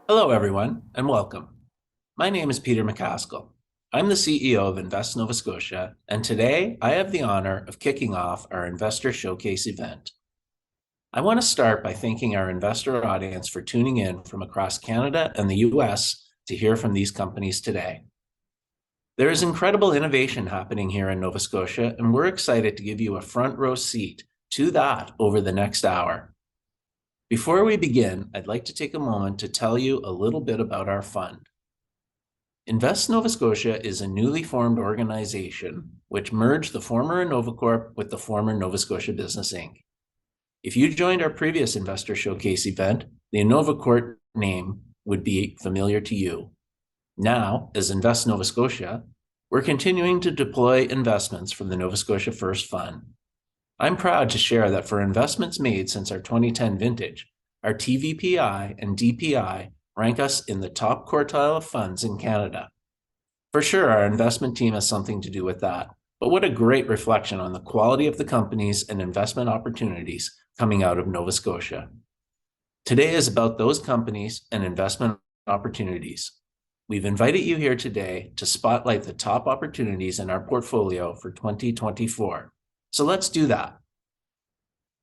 Hello, everyone, and welcome. My name is Peter McCaskill. I'm the CEO of Invest Nova Scotia, and today I have the honor of kicking off our Investor Showcase event. I want to start by thanking our investor audience for tuning in from across Canada and the US to hear from these companies today. There is incredible innovation happening here in Nova Scotia, and we're excited to give you a front row seat to that over the next hour. Before we begin, I'd like to take a moment to tell you a little bit about our fund. Invest Nova Scotia is a newly formed organization which merged the former InnovaCorp with the former Nova Scotia Business Inc. If you joined our previous Investor Showcase event, the InnovaCorp name would be familiar to you. Now, as Invest Nova Scotia, we're continuing to deploy investments from the Nova Scotia First Fund. I'm proud to share that for investments made since our 2010 vintage, our TVPI and DPI rank us in the top quartile of funds in Canada. For sure, our investment team has something to do with that, but what a great reflection on the quality of the companies and investment opportunities coming out of Nova Scotia. Today is about those companies and investment opportunities. We've invited you here today to spotlight the top opportunities in our portfolio for 2024. So let's do that.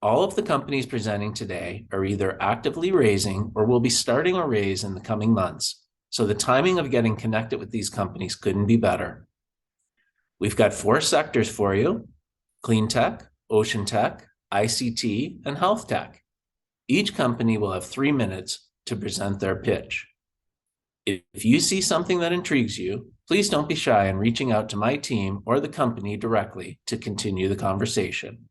All of the companies presenting today are either actively raising or will be starting a raise in the coming months. So the timing of getting connected with these companies couldn't be better. We've got 4 sectors for you: clean tech, ocean tech, ICT, and health tech. Each company will have 3 minutes to present their pitch. If you see something that intrigues you, please don't be shy in reaching out to my team or the company directly to continue the conversation.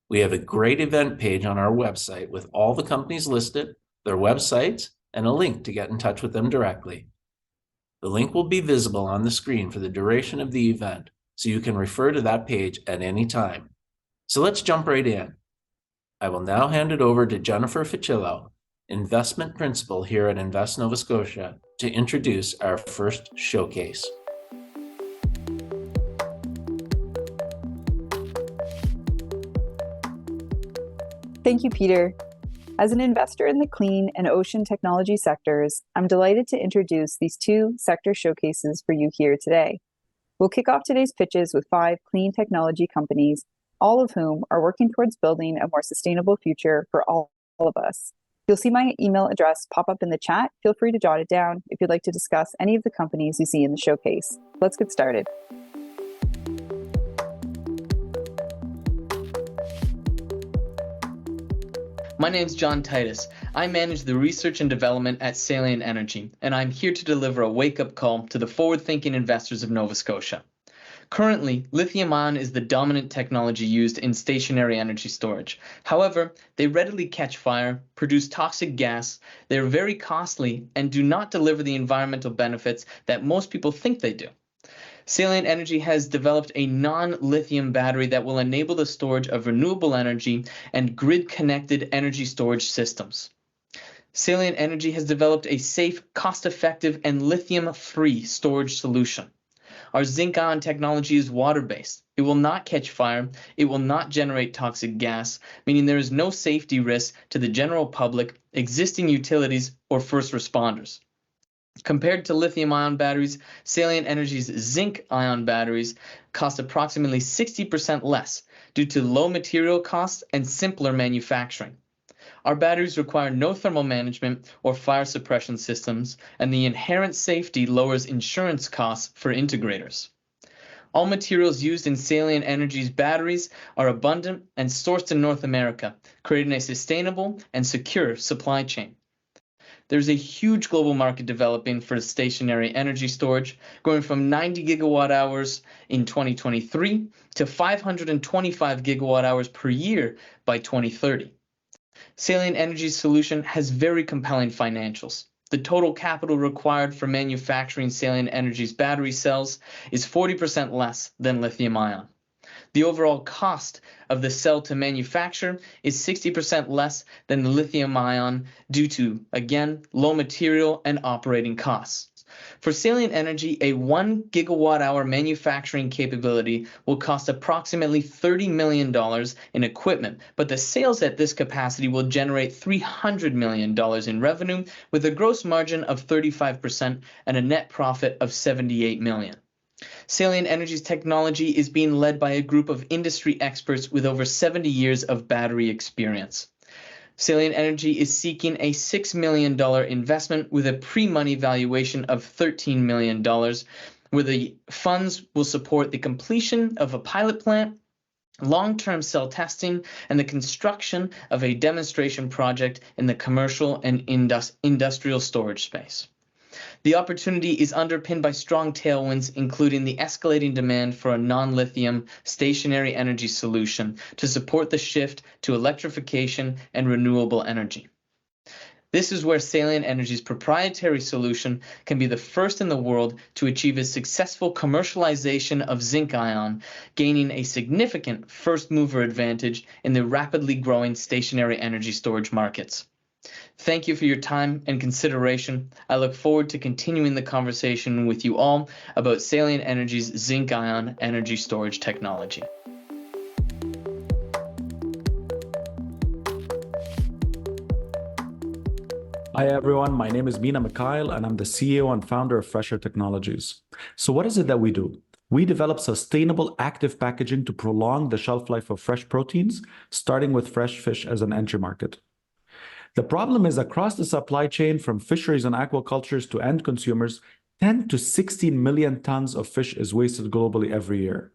We have a great event page on our website with all the companies listed, their websites, and a link to get in touch with them directly. The link will be visible on the screen for the duration of the event, so you can refer to that page at any time. So let's jump right in. I will now hand it over to Jennifer Ficillo, Investment Principal here at Invest Nova Scotia, to introduce our first showcase. Thank you, Peter. As an investor in the clean and ocean technology sectors, I'm delighted to introduce these 2 sector showcases for you here today. We'll kick off today's pitches with 5 clean technology companies, all of whom are working towards building a more sustainable future for all of us. You'll see my email address pop up in the chat. Feel free to jot it down if you'd like to discuss any of the companies you see in the showcase. Let's get started. My name's John Titus. I manage the research and development at Salient Energy, and I'm here to deliver a wake-up call to the forward-thinking investors of Nova Scotia. Currently, lithium-ion is the dominant technology used in stationary energy storage. However, they readily catch fire, produce toxic gas, they are very costly, and do not deliver the environmental benefits that most people think they do. Salient Energy has developed a non-lithium battery that will enable the storage of renewable energy and grid-connected energy storage systems. Salient Energy has developed a safe, cost-effective, and lithium-free storage solution. Our zinc-ion technology is water-based. It will not catch fire. It will not generate toxic gas, meaning there is no safety risk to the general public, existing utilities, or first responders. Compared to lithium-ion batteries, Salient Energy's zinc-ion batteries cost approximately 60% less due to low material costs and simpler manufacturing. Our batteries require no thermal management or fire suppression systems, and the inherent safety lowers insurance costs for integrators. All materials used in Salient Energy's batteries are abundant and sourced in North America, creating a sustainable and secure supply chain. There's a huge global market developing for stationary energy storage, going from 90 gigawatt hours in 2023 to 525 gigawatt hours per year by 2030. Salient Energy's solution has very compelling financials. The total capital required for manufacturing Salient Energy's battery cells is 40% less than lithium-ion. The overall cost of the cell to manufacture is 60% less than the lithium-ion due to, again, low material and operating costs. For Salient Energy, a 1 gigawatt hour manufacturing capability will cost approximately $30 million in equipment, but the sales at this capacity will generate $300 million in revenue with a gross margin of 35% and a net profit of $78 million. Salient Energy's technology is being led by a group of industry experts with over 70 years of battery experience. Salient Energy is seeking a $6 million investment with a pre-money valuation of $13 million, where the funds will support the completion of a pilot plant, long-term cell testing, and the construction of a demonstration project in the commercial and industrial storage space. The opportunity is underpinned by strong tailwinds, including the escalating demand for a non-lithium stationary energy solution to support the shift to electrification and renewable energy. This is where Salient Energy's proprietary solution can be the first in the world to achieve a successful commercialization of zinc ion, gaining a significant first-mover advantage in the rapidly growing stationary energy storage markets. Thank you for your time and consideration. I look forward to continuing the conversation with you all about Salient Energy's zinc ion energy storage technology. Hi everyone, my name is Mina Mikhail and I'm the CEO and founder of Fresher Technologies. So what is it that we do? We develop sustainable active packaging to prolong the shelf life of fresh proteins, starting with fresh fish as an entry market. The problem is across the supply chain from fisheries and aquacultures to end consumers, 10 to 16 million tons of fish is wasted globally every year.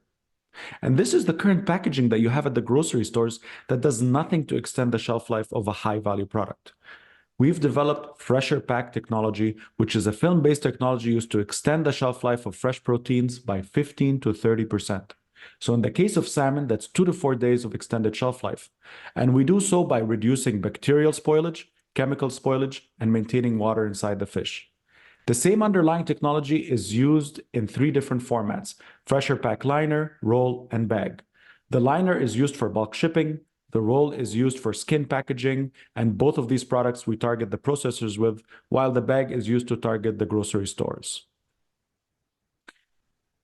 And this is the current packaging that you have at the grocery stores that does nothing to extend the shelf life of a high-value product. We've developed Fresher Pack technology, which is a film-based technology used to extend the shelf life of fresh proteins by 15 to 30%. So in the case of salmon, that's 2 to 4 days of extended shelf life. And we do so by reducing bacterial spoilage, chemical spoilage, and maintaining water inside the fish. The same underlying technology is used in 3 different formats: Fresher Pack liner, roll, and bag. The liner is used for bulk shipping, the roll is used for skin packaging, and both of these products we target the processors with, while the bag is used to target the grocery stores.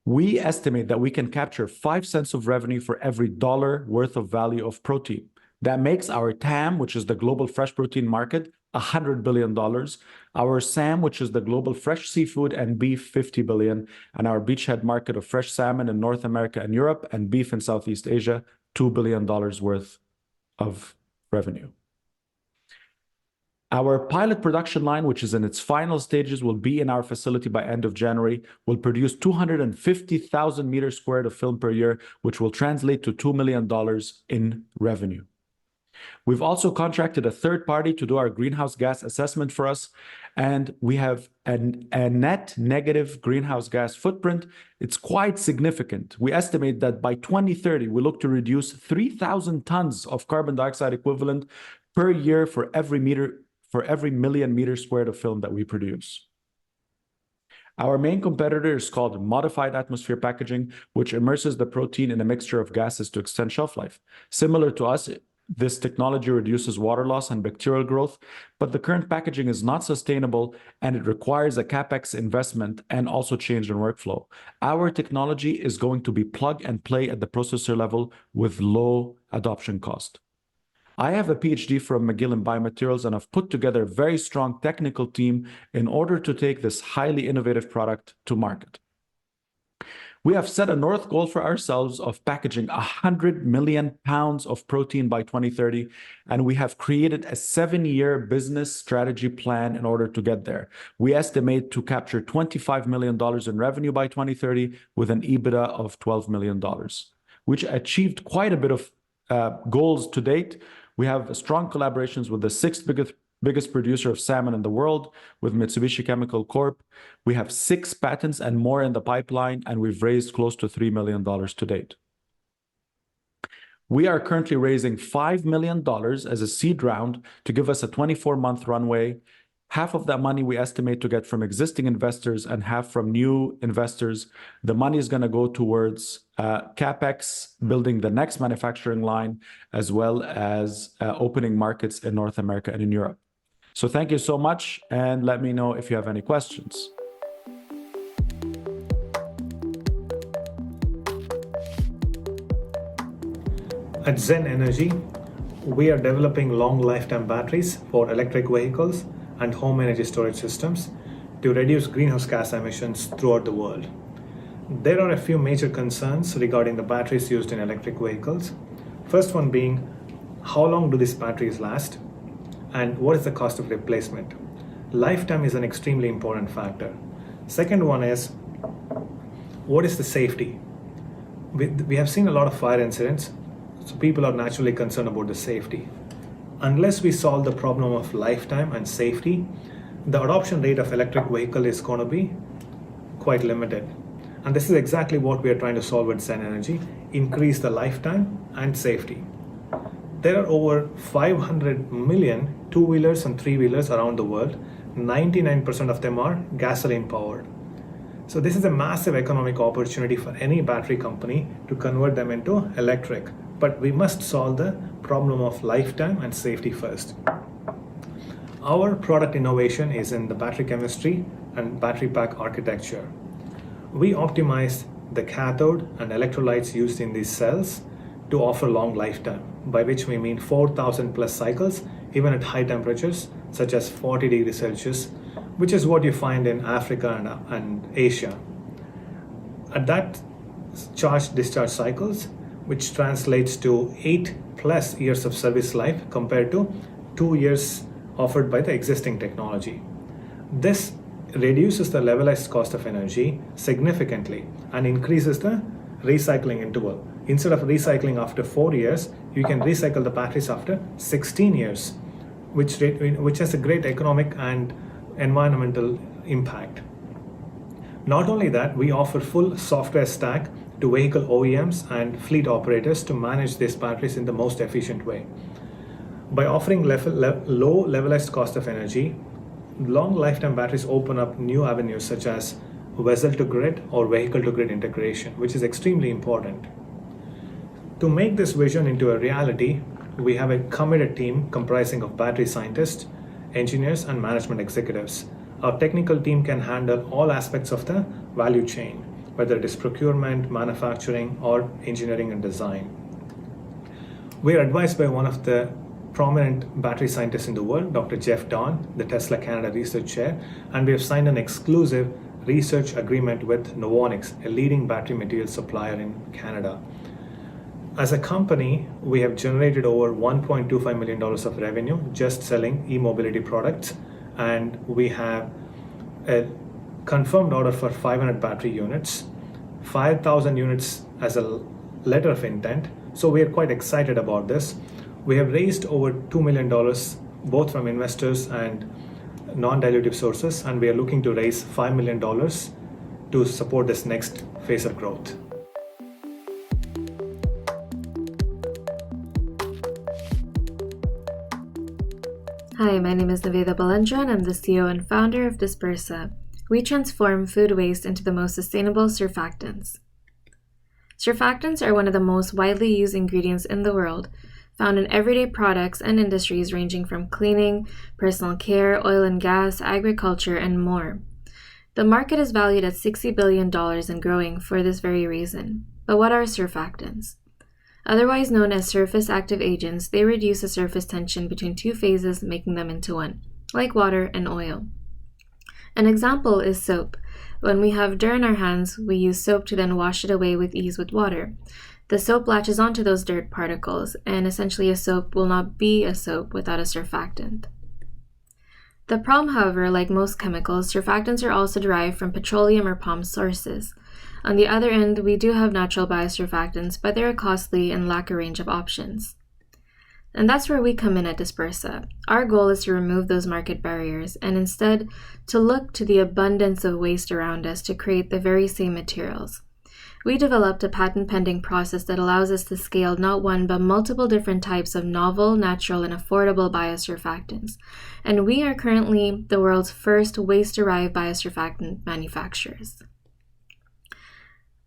We estimate that we can capture 5 cents of revenue for every dollar worth of value of protein. That makes our TAM, which is the global fresh protein market, $100 billion, our SAM, which is the global fresh seafood and beef, $50 billion, and our beachhead market of fresh salmon in North America and Europe and beef in Southeast Asia, $2 billion worth of revenue. Our pilot production line, which is in its final stages, will be in our facility by end of January, will produce 250,000 meters squared of film per year, which will translate to $2 million in revenue. We've also contracted a third party to do our greenhouse gas assessment for us, and we have a net negative greenhouse gas footprint. It's quite significant. We estimate that by 2030, we look to reduce 3,000 tons of carbon dioxide equivalent per year for every million meters squared of film that we produce. Our main competitor is called modified atmosphere packaging, which immerses the protein in a mixture of gases to extend shelf life. Similar to us, this technology reduces water loss and bacterial growth, but the current packaging is not sustainable and it requires a CapEx investment and also change in workflow. Our technology is going to be plug and play at the processor level with low adoption cost. I have a PhD from McGill in biomaterials, and I've put together a very strong technical team in order to take this highly innovative product to market. We have set a north goal for ourselves of packaging 100 million pounds of protein by 2030, and we have created a 7-year business strategy plan in order to get there. We estimate to capture $25 million in revenue by 2030 with an EBITDA of $12 million, which achieved quite a bit of goals to date. We have strong collaborations with the 6th biggest producer of salmon in the world, with Mitsubishi Chemical Corp. We have 6 patents and more in the pipeline, and we've raised close to $3 million to date. We are currently raising $5 million as a seed round to give us a 24-month runway. Half of that money we estimate to get from existing investors and half from new investors. The money is going to go towards CapEx, building the next manufacturing line, as well as opening markets in North America and in Europe. So thank you so much, and let me know if you have any questions. At Zen Energy, we are developing long lifetime batteries for electric vehicles and home energy storage systems to reduce greenhouse gas emissions throughout the world. There are a few major concerns regarding the batteries used in electric vehicles. First one being, how long do these batteries last? And what is the cost of replacement? Lifetime is an extremely important factor. Second one is, what is the safety? We have seen a lot of fire incidents, so people are naturally concerned about the safety. Unless we solve the problem of lifetime and safety, the adoption rate of electric vehicle is going to be quite limited. And this is exactly what we are trying to solve with Zen Energy, increase the lifetime and safety. There are over 500 million two-wheelers and three-wheelers around the world. 99% of them are gasoline powered. So this is a massive economic opportunity for any battery company to convert them into electric. But we must solve the problem of lifetime and safety first. Our product innovation is in the battery chemistry and battery pack architecture. We optimize the cathode and electrolytes used in these cells to offer long lifetime, by which we mean 4,000 plus cycles, even at high temperatures, such as 40 degrees Celsius, which is what you find in Africa and Asia. At that charge-discharge cycles, which translates to 8 plus years of service life compared to 2 years offered by the existing technology. This reduces the levelized cost of energy significantly and increases the recycling interval. Instead of recycling after 4 years, you can recycle the batteries after 16 years, which has a great economic and environmental impact. Not only that, we offer full software stack to vehicle OEMs and fleet operators to manage these batteries in the most efficient way. By offering low levelized cost of energy, long lifetime batteries open up new avenues such as vessel to grid or vehicle to grid integration, which is extremely important. To make this vision into a reality, we have a committed team comprising of battery scientists, engineers, and management executives. Our technical team can handle all aspects of the value chain, whether it is procurement, manufacturing, or engineering and design. We are advised by one of the prominent battery scientists in the world, Dr. Jeff Dawn, the Tesla Canada Research Chair, and we have signed an exclusive research agreement with Novonix, a leading battery material supplier in Canada. As a company, we have generated over $1.25 million of revenue just selling e-mobility products, and we have a confirmed order for 500 battery units, 5,000 units as a letter of intent. So we are quite excited about this. We have raised over $2 million, both from investors and non-dilutive sources, and we are looking to raise $5 million to support this next phase of growth. Hi, my name is Naveda Balendra and I'm the CEO and founder of Dispersa. We transform food waste into the most sustainable surfactants. Surfactants are one of the most widely used ingredients in the world, found in everyday products and industries ranging from cleaning, personal care, oil and gas, agriculture, and more. The market is valued at $60 billion and growing for this very reason. But what are surfactants? Otherwise known as surface active agents, they reduce the surface tension between two phases, making them into one, like water and oil. An example is soap. When we have dirt in our hands, we use soap to then wash it away with ease with water. The soap latches onto those dirt particles, and essentially a soap will not be a soap without a surfactant. The problem, however, like most chemicals, surfactants are also derived from petroleum or palm sources. On the other end, we do have natural biosurfactants, but they are costly and lack a range of options. And that's where we come in at Dispersa. Our goal is to remove those market barriers and instead to look to the abundance of waste around us to create the very same materials. We developed a patent-pending process that allows us to scale not one but multiple different types of novel, natural, and affordable biosurfactants. And we are currently the world's first waste-derived biosurfactant manufacturers.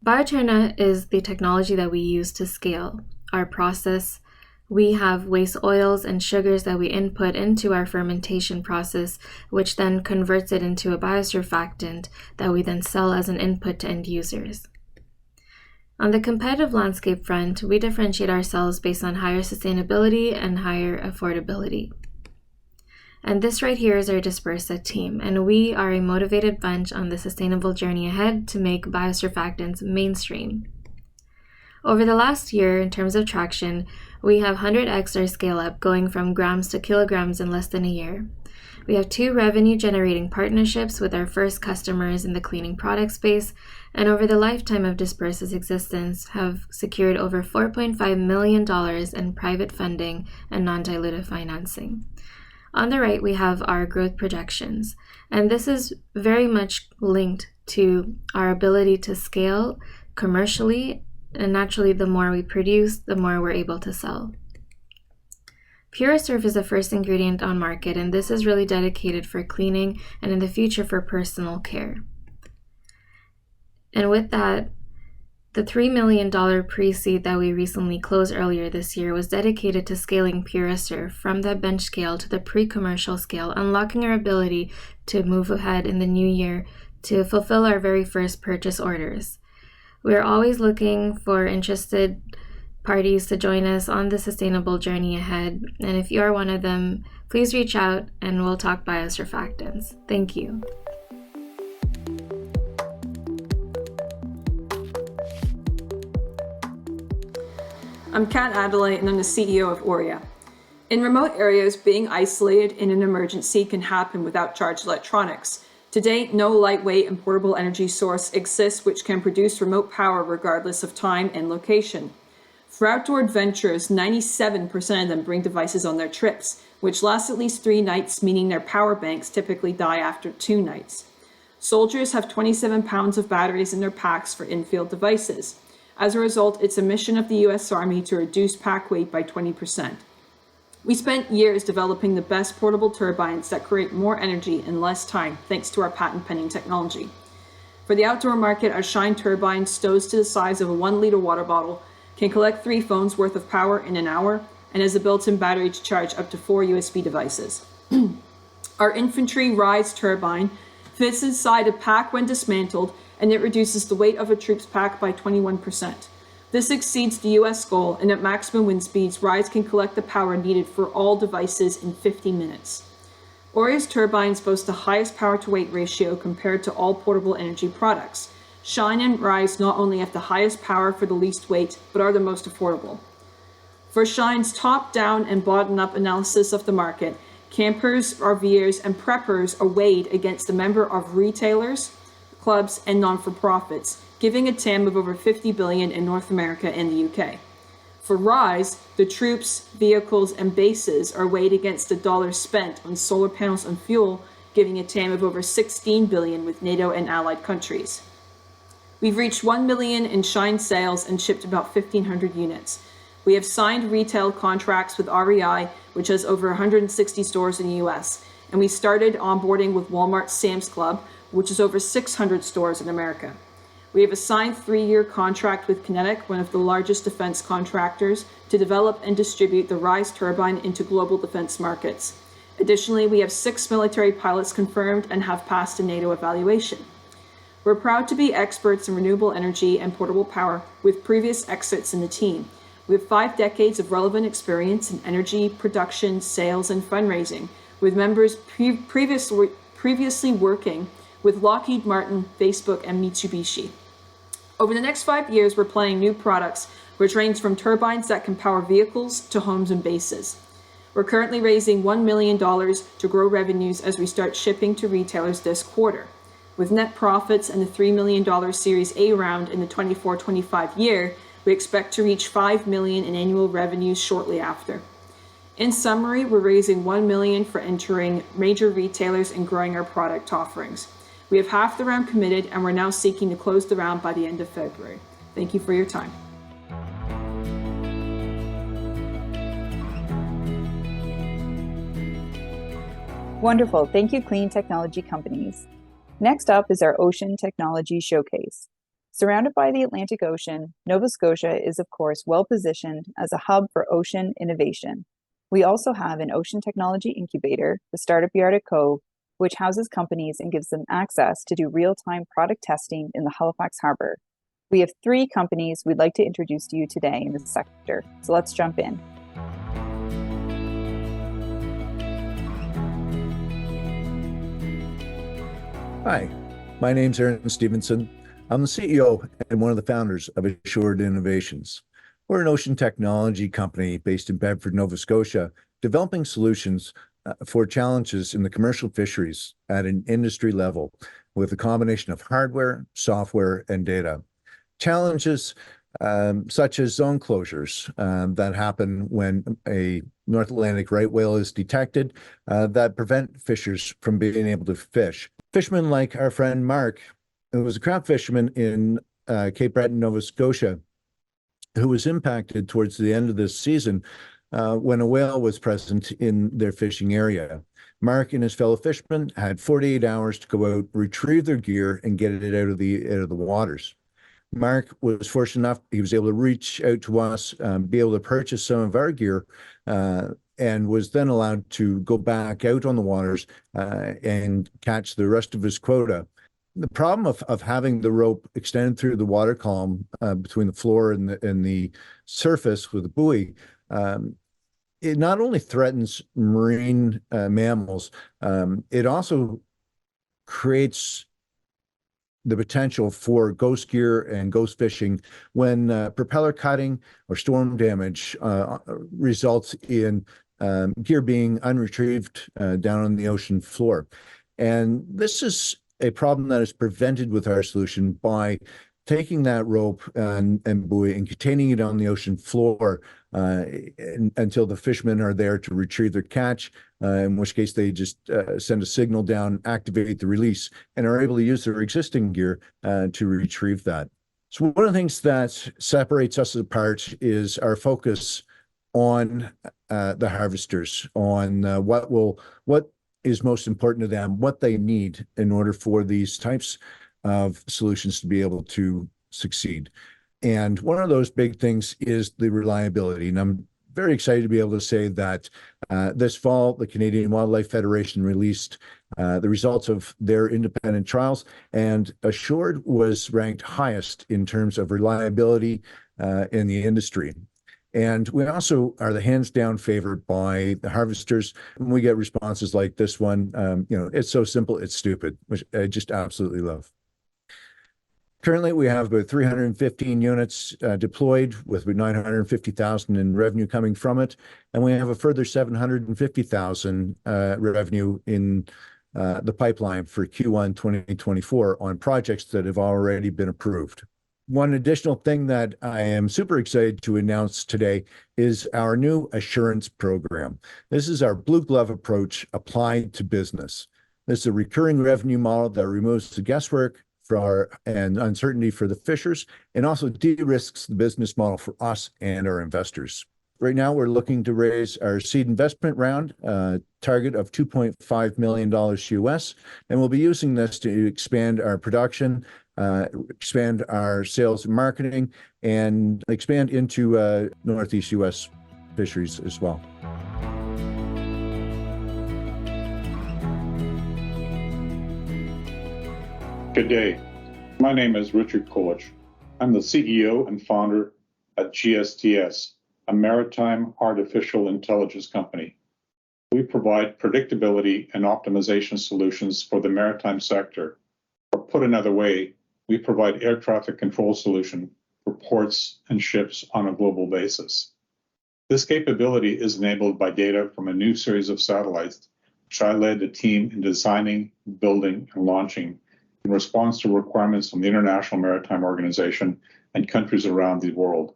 Bioturna is the technology that we use to scale our process. We have waste oils and sugars that we input into our fermentation process, which then converts it into a biosurfactant that we then sell as an input to end users. On the competitive landscape front, we differentiate ourselves based on higher sustainability and higher affordability. And this right here is our Dispersa team, and we are a motivated bunch on the sustainable journey ahead to make biosurfactants mainstream. Over the last year, in terms of traction, we have 100x our scale up, going from grams to kilograms in less than a year. We have 2 revenue-generating partnerships with our first customers in the cleaning product space, and over the lifetime of Dispersa's existence, have secured over $4.5 million in private funding and non-dilutive financing. On the right, we have our growth projections, and this is very much linked to our ability to scale commercially, and naturally, the more we produce, the more we're able to sell. PuraSurf is the first ingredient on market, and this is really dedicated for cleaning and in the future for personal care. And with that, the $3 million pre-seed that we recently closed earlier this year was dedicated to scaling PuraSurf from that bench scale to the pre-commercial scale, unlocking our ability to move ahead in the new year to fulfill our very first purchase orders. We're always looking for interested parties to join us on the sustainable journey ahead. And if you are one of them, please reach out and we'll talk biosurfactants. Thank you. I'm Kat Adelaide and I'm the CEO of Aurea. In remote areas, being isolated in an emergency can happen without charged electronics. To date, no lightweight and portable energy source exists which can produce remote power regardless of time and location. For outdoor adventurers, 97% of them bring devices on their trips, which last at least 3 nights, meaning their power banks typically die after 2 nights. Soldiers have 27 pounds of batteries in their packs for in-field devices. As a result, it's a mission of the US Army to reduce pack weight by 20%. We spent years developing the best portable turbines that create more energy in less time, thanks to our patent-pending technology. For the outdoor market, our Shine turbine, stoves to the size of a 1-liter water bottle, can collect 3 phones worth of power in an hour, and has a built-in battery to charge up to 4 USB devices. Our infantry Rise turbine fits inside a pack when dismantled, and it reduces the weight of a troop's pack by 21%. This exceeds the US goal, and at maximum wind speeds, Rise can collect the power needed for all devices in 50 minutes. Aurea's turbines boast the highest power-to-weight ratio compared to all portable energy products. Shine and Rise not only have the highest power for the least weight, but are the most affordable. For Shine's top-down and bottom-up analysis of the market, campers, RVers, and preppers are weighed against a number of retailers, clubs, and non-for-profits, giving a TAM of over $50 billion in North America and the UK. For Rise, the troops, vehicles, and bases are weighed against the dollars spent on solar panels and fuel, giving a TAM of over $16 billion with NATO and allied countries. We've reached 1 million in Shine sales and shipped about 1,500 units. We have signed retail contracts with REI, which has over 160 stores in the US, and we started onboarding with Walmart Sam's Club, which is over 600 stores in America. We have a signed 3-year contract with Kinetic, one of the largest defense contractors, to develop and distribute the Rise turbine into global defense markets. Additionally, we have 6 military pilots confirmed and have passed a NATO evaluation. We're proud to be experts in renewable energy and portable power with previous exits in the team. We have 5 decades of relevant experience in energy, production, sales, and fundraising, with members previously working with Lockheed Martin, Facebook, and Mitsubishi. Over the next 5 years, we're planning new products, which range from turbines that can power vehicles to homes and bases. We're currently raising $1 million to grow revenues as we start shipping to retailers this quarter. With net profits and the $3 million Series A round in the 24-25 year, we expect to reach $5 million in annual revenues shortly after. In summary, we're raising $1 million for entering major retailers and growing our product offerings. We have half the round committed, and we're now seeking to close the round by the end of February. Thank you for your time. Wonderful. Thank you, clean technology companies. Next up is our Ocean Technology Showcase. Surrounded by the Atlantic Ocean, Nova Scotia is, of course, well positioned as a hub for ocean innovation. We also have an ocean technology incubator, the Startup Yard at Cove, which houses companies and gives them access to do real-time product testing in the Halifax Harbour. We have 3 companies we'd like to introduce to you today in this sector, so let's jump in. Hi, my name's Aaron Stevenson. I'm the CEO and one of the founders of Assured Innovations. We're an ocean technology company based in Bedford, Nova Scotia, developing solutions for challenges in the commercial fisheries at an industry level with a combination of hardware, software, and data. Challenges such as zone closures that happen when a North Atlantic right whale is detected that prevent fishers from being able to fish. Fishermen like our friend Mark, who was a crab fisherman in Cape Breton, Nova Scotia, who was impacted towards the end of this season when a whale was present in their fishing area. Mark and his fellow fishermen had 48 hours to go out, retrieve their gear, and get it out of the waters. Mark was fortunate enough, he was able to reach out to us, be able to purchase some of our gear, and was then allowed to go back out on the waters and catch the rest of his quota. The problem of having the rope extended through the water column between the floor and the surface with the buoy, it not only threatens marine mammals, it also creates the potential for ghost gear and ghost fishing when propeller cutting or storm damage results in gear being unretrieved down on the ocean floor. And this is a problem that is prevented with our solution by taking that rope and buoy and containing it on the ocean floor until the fishermen are there to retrieve their catch, in which case they just send a signal down, activate the release, and are able to use their existing gear to retrieve that. So one of the things that separates us apart is our focus on the harvesters, on what is most important to them, what they need in order for these types of solutions to be able to succeed. And one of those big things is the reliability. And I'm very excited to be able to say that this fall, the Canadian Wildlife Federation released the results of their independent trials, and Assured was ranked highest in terms of reliability in the industry. And we also are the hands down favored by the harvesters. When we get responses like this one, it's so simple, it's stupid, which I just absolutely love. Currently, we have about 315 units deployed with 950,000 in revenue coming from it. And we have a further 750,000 revenue in the pipeline for Q1 2024 on projects that have already been approved. One additional thing that I am super excited to announce today is our new assurance program. This is our blue glove approach applied to business. This is a recurring revenue model that removes the guesswork and uncertainty for the fishers, and also de-risks the business model for us and our investors. Right now, we're looking to raise our seed investment round, target of $2.5 million US, and we'll be using this to expand our production, expand our sales and marketing, and expand into Northeast US fisheries as well. Good day. My name is Richard Kolich. I'm the CEO and founder at GSTS, a maritime artificial intelligence company. We provide predictability and optimization solutions for the maritime sector. Or put another way, we provide air traffic control solution for ports and ships on a global basis. This capability is enabled by data from a new series of satellites, which I led the team in designing, building, and launching in response to requirements from the International Maritime Organization and countries around the world.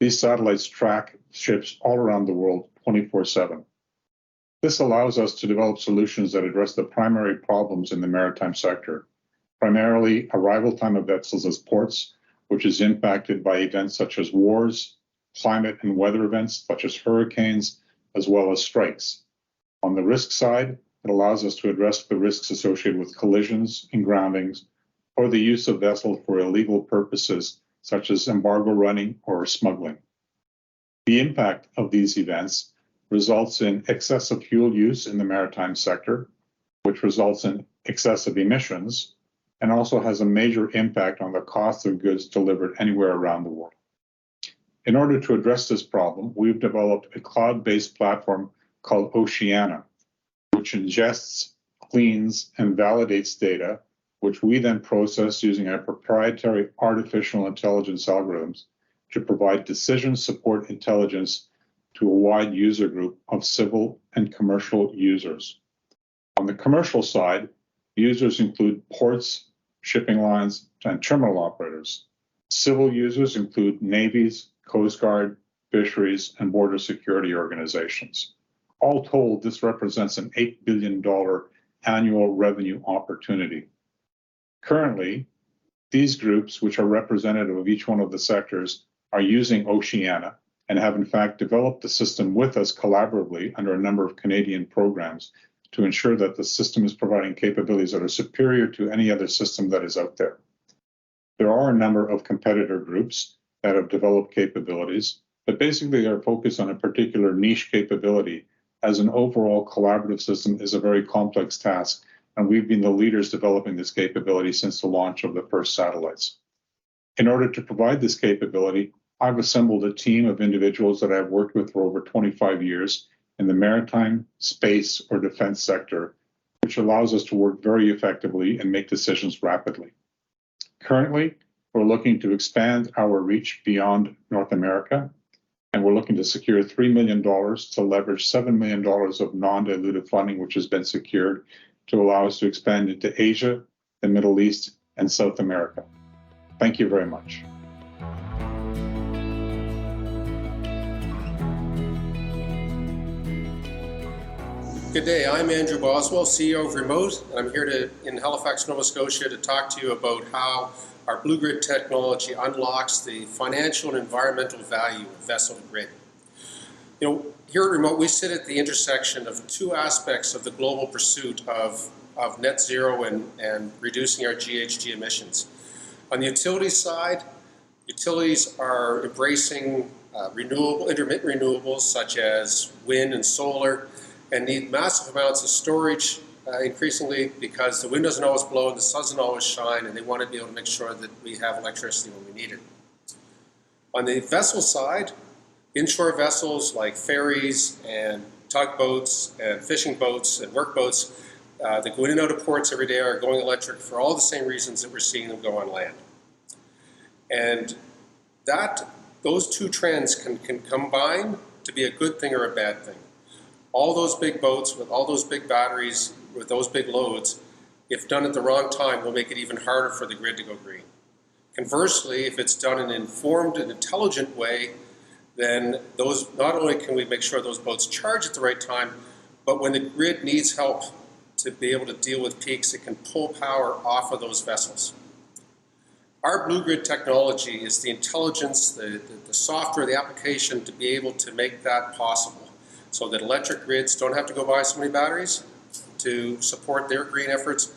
These satellites track ships all around the world 24/7. This allows us to develop solutions that address the primary problems in the maritime sector, primarily arrival time of vessels as ports, which is impacted by events such as wars, climate and weather events such as hurricanes, as well as strikes. On the risk side, it allows us to address the risks associated with collisions and groundings, or the use of vessels for illegal purposes such as embargo running or smuggling. The impact of these events results in excessive fuel use in the maritime sector, which results in excessive emissions, and also has a major impact on the cost of goods delivered anywhere around the world. In order to address this problem, we've developed a cloud-based platform called Oceana, which ingests, cleans, and validates data, which we then process using our proprietary artificial intelligence algorithms to provide decision support intelligence to a wide user group of civil and commercial users. On the commercial side, users include ports, shipping lines, and terminal operators. Civil users include navies, Coast Guard, fisheries, and border security organizations. All told, this represents an $8 billion annual revenue opportunity. Currently, these groups, which are representative of each one of the sectors, are using Oceana and have in fact developed the system with us collaboratively under a number of Canadian programs to ensure that the system is providing capabilities that are superior to any other system that is out there. There are a number of competitor groups that have developed capabilities, but basically are focused on a particular niche capability, as an overall collaborative system is a very complex task, and we've been the leaders developing this capability since the launch of the first satellites. In order to provide this capability, I've assembled a team of individuals that I've worked with for over 25 years in the maritime, space, or defense sector, which allows us to work very effectively and make decisions rapidly. Currently, we're looking to expand our reach beyond North America, and we're looking to secure $3 million to leverage $7 million of non-dilutive funding, which has been secured to allow us to expand into Asia, the Middle East, and South America. Thank you very much. Good day, I'm Andrew Boswell, CEO of Remote, and I'm here in Halifax, Nova Scotia to talk to you about how our Blue Grid technology unlocks the financial and environmental value of vessel to grid. Here at Remote, we sit at the intersection of two aspects of the global pursuit of net zero and reducing our GHG emissions. On the utility side, utilities are embracing intermittent renewables such as wind and solar, and need massive amounts of storage increasingly because the wind doesn't always blow and the sun doesn't always shine, and they want to be able to make sure that we have electricity when we need it. On the vessel side, inshore vessels like ferries and tugboats and fishing boats and workboats that go in and out of ports every day are going electric for all the same reasons that we're seeing them go on land. And those two trends can combine to be a good thing or a bad thing. All those big boats with all those big batteries, with those big loads, if done at the wrong time, will make it even harder for the grid to go green. Conversely, if it's done in an informed and intelligent way, then not only can we make sure those boats charge at the right time, but when the grid needs help to be able to deal with peaks, it can pull power off of those vessels. Our Blue Grid technology is the intelligence, the software, the application to be able to make that possible, so that electric grids don't have to go buy so many batteries to support their green efforts,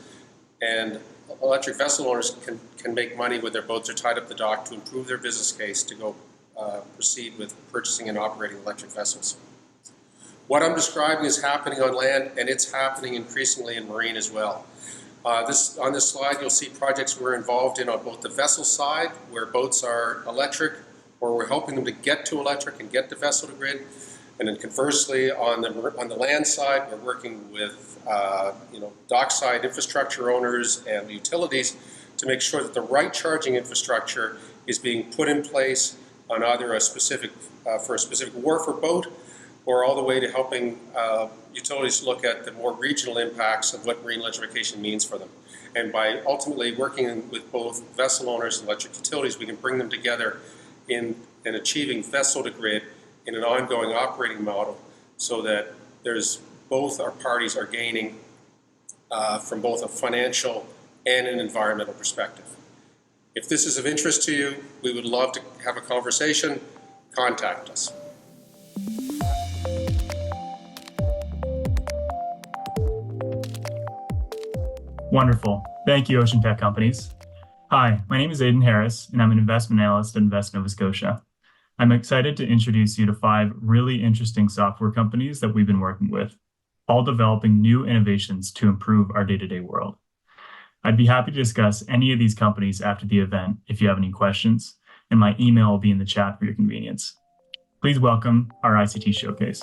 and electric vessel owners can make money when their boats are tied up the dock to improve their business case to go proceed with purchasing and operating electric vessels. What I'm describing is happening on land, and it's happening increasingly in marine as well. On this slide, you'll see projects we're involved in on both the vessel side, where boats are electric, or we're helping them to get to electric and get to vessel to grid. And then conversely, on the land side, we're working with dockside infrastructure owners and utilities to make sure that the right charging infrastructure is being put in place on either for a specific wharf or boat, or all the way to helping utilities look at the more regional impacts of what marine electrification means for them. And by ultimately working with both vessel owners and electric utilities, we can bring them together in achieving vessel to grid in an ongoing operating model, so that both our parties are gaining from both a financial and an environmental perspective. If this is of interest to you, we would love to have a conversation. Contact us. Wonderful. Thank you, Ocean Tech Companies. Hi, my name is Aidan Harris, and I'm an investment analyst at Invest Nova Scotia. I'm excited to introduce you to 5 really interesting software companies that we've been working with, all developing new innovations to improve our day-to-day world. I'd be happy to discuss any of these companies after the event if you have any questions, and my email will be in the chat for your convenience. Please welcome our ICT showcase.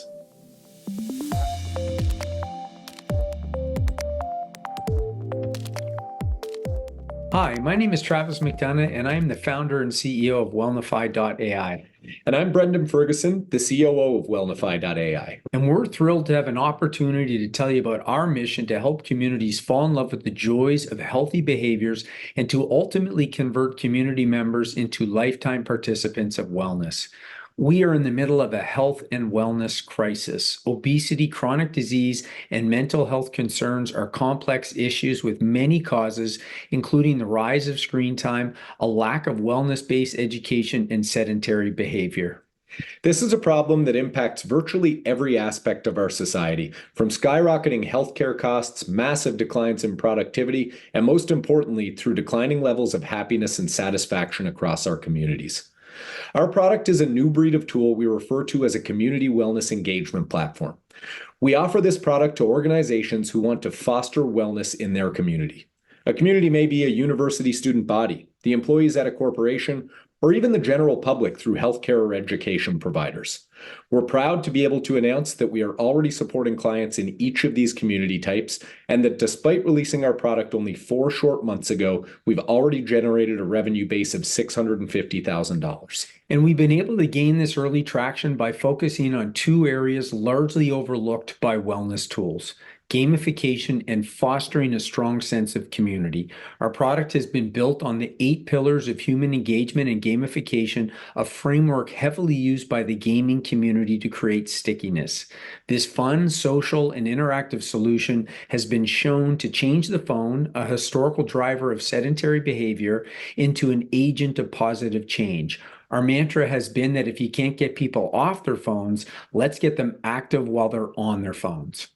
Hi, my name is Travis McDonough, and I am the founder and CEO of Wellnify.ai. And I'm Brendan Ferguson, the COO of Wellnify.ai. And we're thrilled to have an opportunity to tell you about our mission to help communities fall in love with the joys of healthy behaviors and to ultimately convert community members into lifetime participants of wellness. We are in the middle of a health and wellness crisis. Obesity, chronic disease, and mental health concerns are complex issues with many causes, including the rise of screen time, a lack of wellness-based education, and sedentary behavior. This is a problem that impacts virtually every aspect of our society, from skyrocketing healthcare costs, massive declines in productivity, and most importantly, through declining levels of happiness and satisfaction across our communities. Our product is a new breed of tool we refer to as a community wellness engagement platform. We offer this product to organizations who want to foster wellness in their community. A community may be a university student body, the employees at a corporation, or even the general public through healthcare or education providers. We're proud to be able to announce that we are already supporting clients in each of these community types, and that despite releasing our product only 4 short months ago, we've already generated a revenue base of $650,000. And we've been able to gain this early traction by focusing on 2 areas largely overlooked by wellness tools: gamification and fostering a strong sense of community. Our product has been built on the 8 pillars of human engagement and gamification, a framework heavily used by the gaming community to create stickiness. This fun, social, and interactive solution has been shown to change the phone, a historical driver of sedentary behavior, into an agent of positive change. Our mantra has been that if you can't get people off their phones, let's get them active while they're on their phones.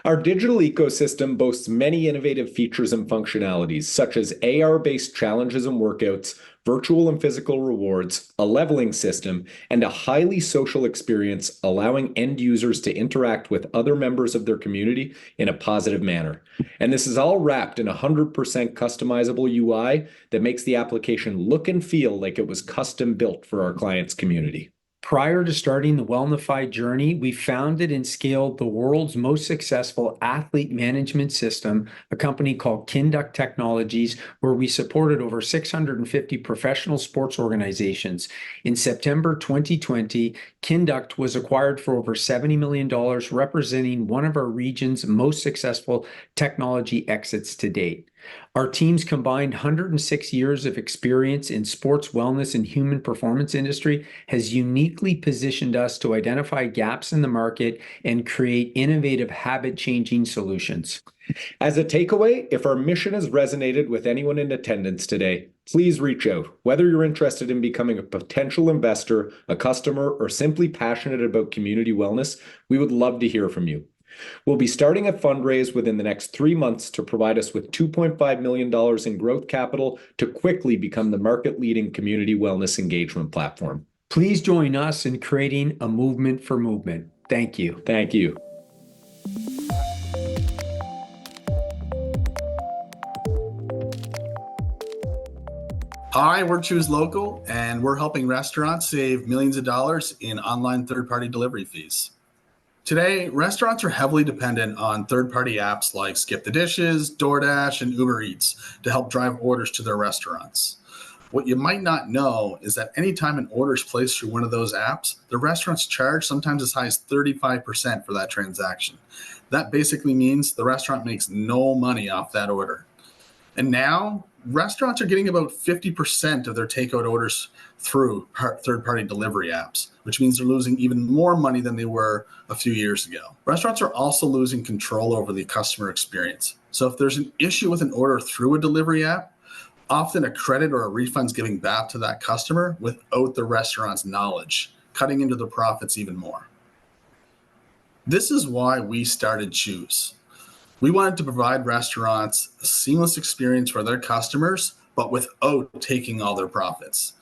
Our digital ecosystem boasts many innovative features and functionalities, such as AR-based challenges and workouts, virtual and physical rewards, a leveling system, and a highly social experience allowing end users to interact with other members of their community in a positive manner. And this is all wrapped in a 100% customizable UI that makes the application look and feel like it was custom built for our clients' community. Prior to starting the Wellnify journey, we founded and scaled the world's most successful athlete management system, a company called Kinduct Technologies, where we supported over 650 professional sports organizations. In September 2020, Kinduct was acquired for over $70 million, representing one of our region's most successful technology exits to date. Our team's combined 106 years of experience in sports wellness and human performance industry has uniquely positioned us to identify gaps in the market and create innovative habit-changing solutions. As a takeaway, if our mission has resonated with anyone in attendance today, please reach out. Whether you're interested in becoming a potential investor, a customer, or simply passionate about community wellness, we would love to hear from you. We'll be starting a fundraise within the next 3 months to provide us with $2.5 million in growth capital to quickly become the market-leading community wellness engagement platform. Please join us in creating a movement for movement. Thank you. Thank you. Hi, we're Choose Local, and we're helping restaurants save millions of dollars in online third-party delivery fees. Today, restaurants are heavily dependent on third-party apps like Skip the Dishes, DoorDash, and Uber Eats to help drive orders to their restaurants. What you might not know is that anytime an order is placed through one of those apps, the restaurants charge sometimes as high as 35% for that transaction. That basically means the restaurant makes no money off that order. And now, restaurants are getting about 50% of their takeout orders through third-party delivery apps, which means they're losing even more money than they were a few years ago. Restaurants are also losing control over the customer experience. So if there's an issue with an order through a delivery app, often a credit or a refund's giving back to that customer without the restaurant's knowledge, cutting into the profits even more. This is why we started Choose. We wanted to provide restaurants a seamless experience for their customers, but without taking all their profits.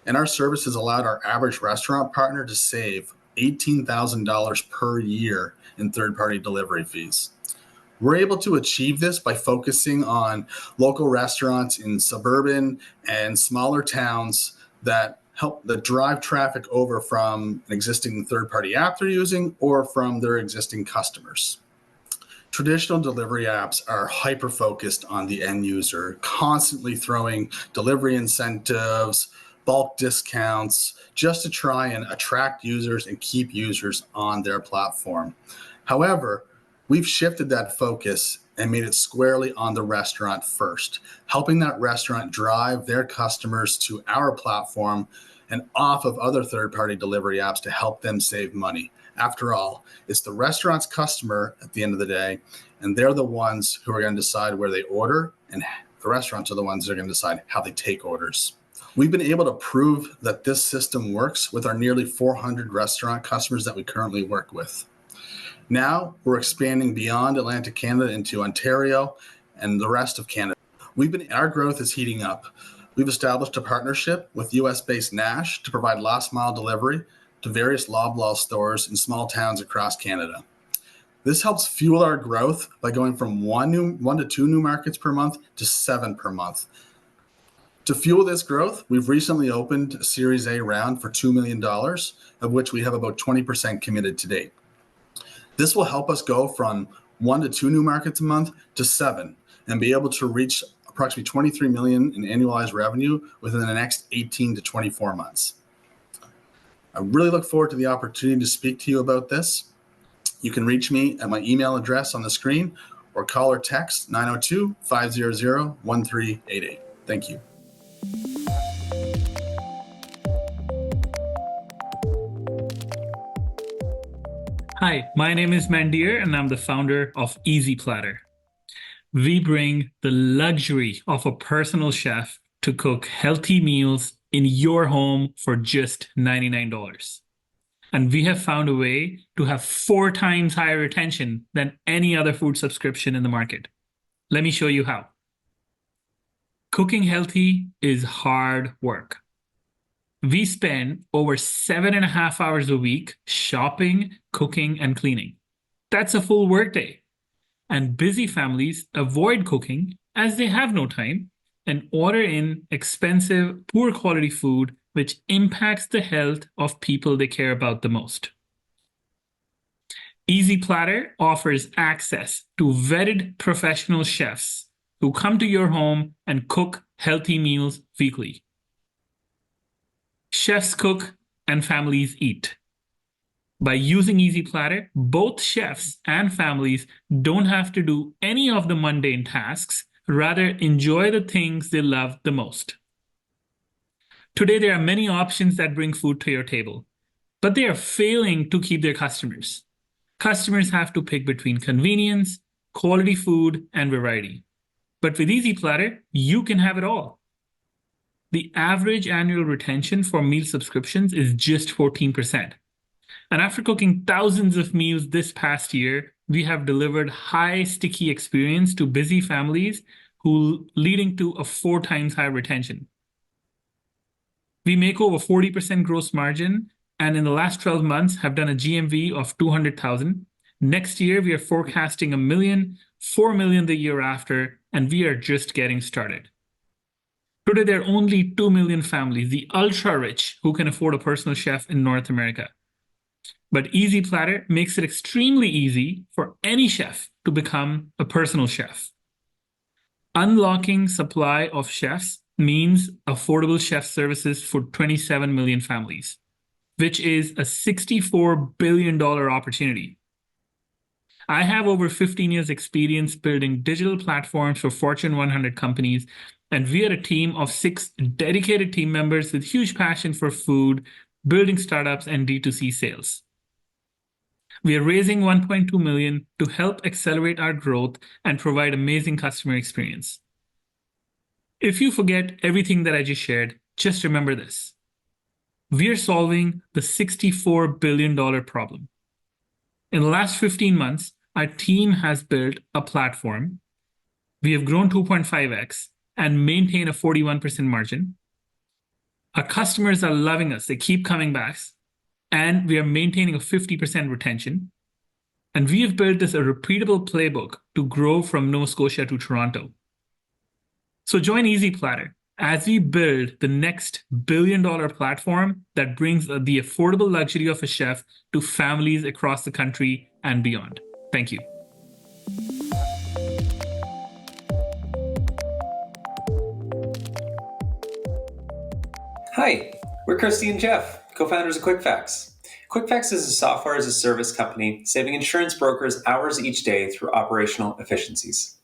And our service has allowed our average restaurant partner to save $18,000 per year in third-party delivery fees. We're able to achieve this by focusing on local restaurants in suburban and smaller towns that drive traffic over from an existing third-party app they're using or from their existing customers. Traditional delivery apps are hyper-focused on the end user, constantly throwing delivery incentives, bulk discounts, just to try and attract users and keep users on their platform. However, we've shifted that focus and made it squarely on the restaurant first, helping that restaurant drive their customers to our platform and off of other third-party delivery apps to help them save money. After all, it's the restaurant's customer at the end of the day, and they're the ones who are going to decide where they order, and the restaurants are the ones that are going to decide how they take orders. We've been able to prove that this system works with our nearly 400 restaurant customers that we currently work with. Now we're expanding beyond Atlantic Canada into Ontario and the rest of Canada. Our growth is heating up. We've established a partnership with US-based Nash to provide last mile delivery to various Loblaw stores in small towns across Canada. This helps fuel our growth by going from one to two new markets per month to 7 per month. To fuel this growth, we've recently opened a Series A round for $2 million, of which we have about 20% committed to date. This will help us go from 1 to 2 new markets a month to 7 and be able to reach approximately 23 million in annualized revenue within the next 18 to 24 months. I really look forward to the opportunity to speak to you about this. You can reach me at my email address on the screen or call or text 902-500-1388. Thank you. Hi, my name is Mandir and I'm the founder of Easy Platter. We bring the luxury of a personal chef to cook healthy meals in your home for just $99. And we have found a way to have 4 times higher retention than any other food subscription in the market. Let me show you how. Cooking healthy is hard work. We spend over 7.5 hours a week shopping, cooking, and cleaning. That's a full workday. And busy families avoid cooking as they have no time and order in expensive, poor quality food, which impacts the health of people they care about the most. Easy Platter offers access to vetted professional chefs who come to your home and cook healthy meals weekly. Chefs cook and families eat. By using Easy Platter, both chefs and families don't have to do any of the mundane tasks, rather enjoy the things they love the most. Today, there are many options that bring food to your table, but they are failing to keep their customers. Customers have to pick between convenience, quality food, and variety. But with Easy Platter, you can have it all. The average annual retention for meal subscriptions is just 14%. And after cooking thousands of meals this past year, we have delivered high sticky experience to busy families leading to a 4 times higher retention. We make over 40% gross margin, and in the last 12 months have done a GMV of 200,000. Next year, we are forecasting $1 million, $4 million the year after, and we are just getting started. Today, there are only 2 million families, the ultra-rich, who can afford a personal chef in North America. But Easy Platter makes it extremely easy for any chef to become a personal chef. Unlocking supply of chefs means affordable chef services for 27 million families, which is a $64 billion opportunity. I have over 15 years experience building digital platforms for Fortune 100 companies, and we are a team of 6 dedicated team members with huge passion for food, building startups, and D2C sales. We are raising $1.2 million to help accelerate our growth and provide amazing customer experience. If you forget everything that I just shared, just remember this. We are solving the $64 billion problem. In the last 15 months, our team has built a platform. We have grown 2.5x and maintain a 41% margin. Our customers are loving us. They keep coming back. And we are maintaining a 50% retention. And we have built this a repeatable playbook to grow from Nova Scotia to Toronto. So join Easy Platter as we build the next billion-dollar platform that brings the affordable luxury of a chef to families across the country and beyond. Thank you. Hi, we're Christy and Jeff, co-founders of QuickFacts. QuickFacts is a software as a service company saving insurance brokers hours each day through operational efficiencies.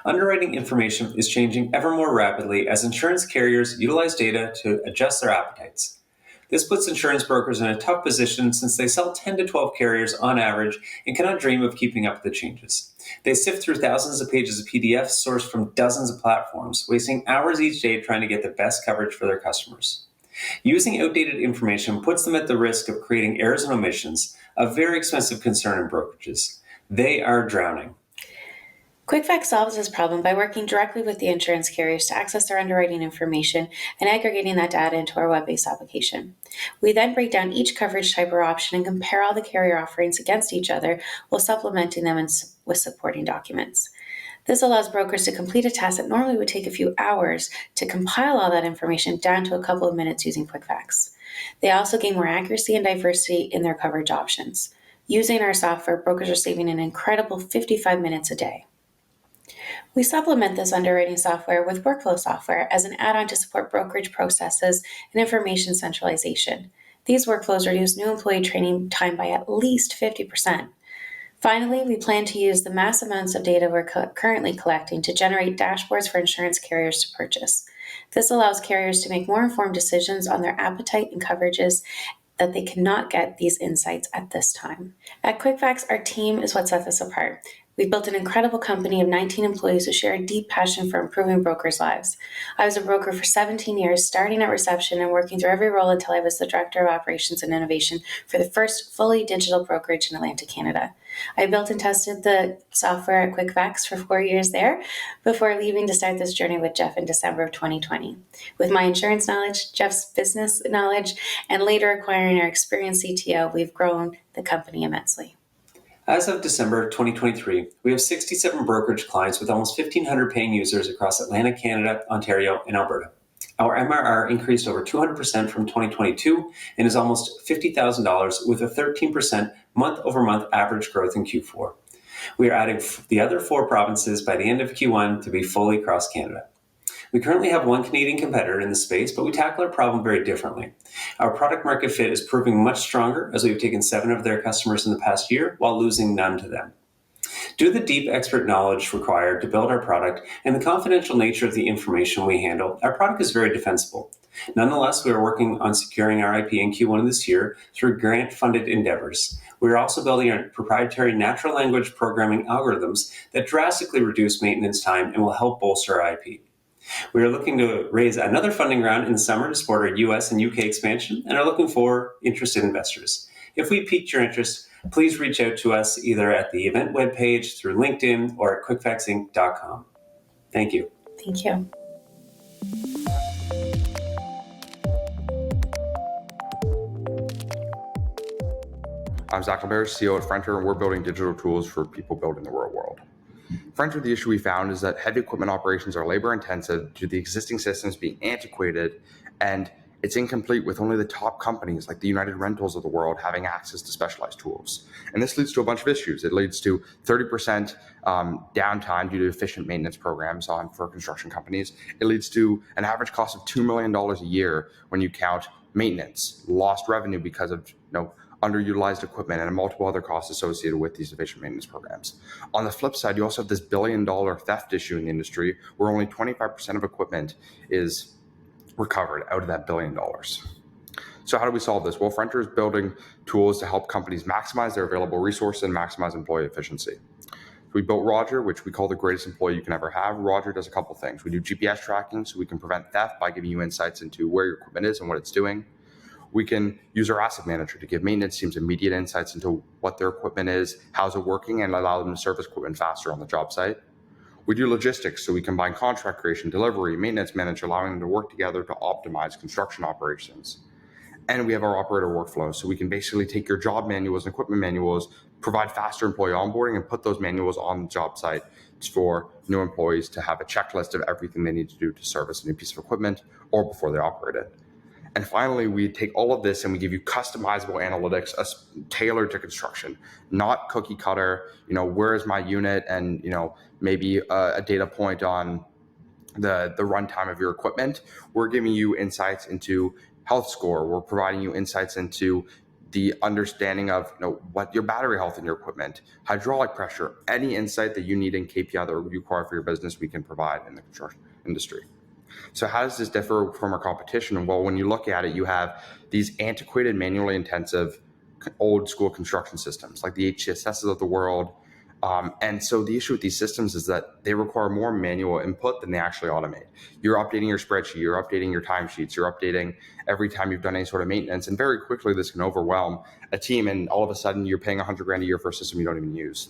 Underwriting information is changing ever more rapidly as insurance carriers utilize data to adjust their appetites. This puts insurance brokers in a tough position since they sell 10 to 12 carriers on average and cannot dream of keeping up with the changes. They sift through thousands of pages of PDFs sourced from dozens of platforms, wasting hours each day trying to get the best coverage for their customers. Using outdated information puts them at the risk of creating errors and omissions, a very expensive concern in brokerages. They are drowning. QuickFacts solves this problem by working directly with the insurance carriers to access their underwriting information and aggregating that data into our web-based application. We then break down each coverage type or option and compare all the carrier offerings against each other while supplementing them with supporting documents. This allows brokers to complete a task that normally would take a few hours to compile all that information down to a couple of minutes using QuickFacts. They also gain more accuracy and diversity in their coverage options. Using our software, brokers are saving an incredible 55 minutes a day. We supplement this underwriting software with workflow software as an add-on to support brokerage processes and information centralization. These workflows reduce new employee training time by at least 50%. Finally, we plan to use the mass amounts of data we're currently collecting to generate dashboards for insurance carriers to purchase. This allows carriers to make more informed decisions on their appetite and coverages that they cannot get these insights at this time. At QuickFacts, our team is what sets us apart. We've built an incredible company of 19 employees who share a deep passion for improving brokers' lives. I was a broker for 17 years, starting at reception and working through every role until I was the Director of Operations and Innovation for the first fully digital brokerage in Atlantic Canada. I built and tested the software at QuickFacts for 4 years there before leaving to start this journey with Jeff in December of 2020. With my insurance knowledge, Jeff's business knowledge, and later acquiring our experienced CTO, we've grown the company immensely. As of December 2023, we have 67 brokerage clients with almost 1,500 paying users across Atlantic Canada, Ontario, and Alberta. Our MRR increased over 200% from 2022 and is almost $50,000 with a 13% month-over-month average growth in Q4. We are adding the other 4 provinces by the end of Q1 to be fully across Canada. We currently have one Canadian competitor in the space, but we tackle our problem very differently. Our product market fit is proving much stronger as we've taken 7 of their customers in the past year while losing none to them. Due to the deep expert knowledge required to build our product and the confidential nature of the information we handle, our product is very defensible. Nonetheless, we are working on securing our IP in Q1 of this year through grant-funded endeavors. We are also building our proprietary natural language programming algorithms that drastically reduce maintenance time and will help bolster our IP. We are looking to raise another funding round in the summer to support our US and UK expansion and are looking for interested investors. If we piqued your interest, please reach out to us either at the event webpage, through LinkedIn, or at quickfactsinc.com. Thank you. Thank you. I'm Zach LeBear, CEO at Frontier, and we're building digital tools for people building the real world. Frontier, the issue we found is that heavy equipment operations are labor intensive due to the existing systems being antiquated, and it's incomplete with only the top companies like the United Rentals of the world having access to specialized tools. And this leads to a bunch of issues. It leads to 30% downtime due to efficient maintenance programs for construction companies. It leads to an average cost of $2 million a year when you count maintenance, lost revenue because of underutilized equipment, and multiple other costs associated with these efficient maintenance programs. On the flip side, you also have this billion-dollar theft issue in the industry where only 25% of equipment is recovered out of that $1 billion. So how do we solve this? Well, Frontier is building tools to help companies maximize their available resources and maximize employee efficiency. We built Roger, which we call the greatest employee you can ever have. Roger does a couple things. We do GPS tracking so we can prevent theft by giving you insights into where your equipment is and what it's doing. We can use our asset manager to give maintenance teams immediate insights into what their equipment is, how's it working, and allow them to service equipment faster on the job site. We do logistics, so we combine contract creation, delivery, maintenance manager, allowing them to work together to optimize construction operations. And we have our operator workflow, so we can basically take your job manuals and equipment manuals, provide faster employee onboarding, and put those manuals on the job site for new employees to have a checklist of everything they need to do to service a new piece of equipment or before they operate it. And finally, we take all of this and we give you customizable analytics tailored to construction, not cookie cutter, where is my unit, and, maybe a data point on the runtime of your equipment. We're giving you insights into health score. We're providing you insights into the understanding of what your battery health in your equipment, hydraulic pressure, any insight that you need in KPI that you require for your business, we can provide in the construction industry. So how does this differ from our competition? Well, when you look at it, you have these antiquated, manually intensive, old school construction systems like the HCSSs of the world. And so the issue with these systems is that they require more manual input than they actually automate. You're updating your spreadsheet, you're updating your timesheets, you're updating every time you've done any sort of maintenance. And very quickly, this can overwhelm a team. And all of a sudden, you're paying $100,000 a year for a system you don't even use.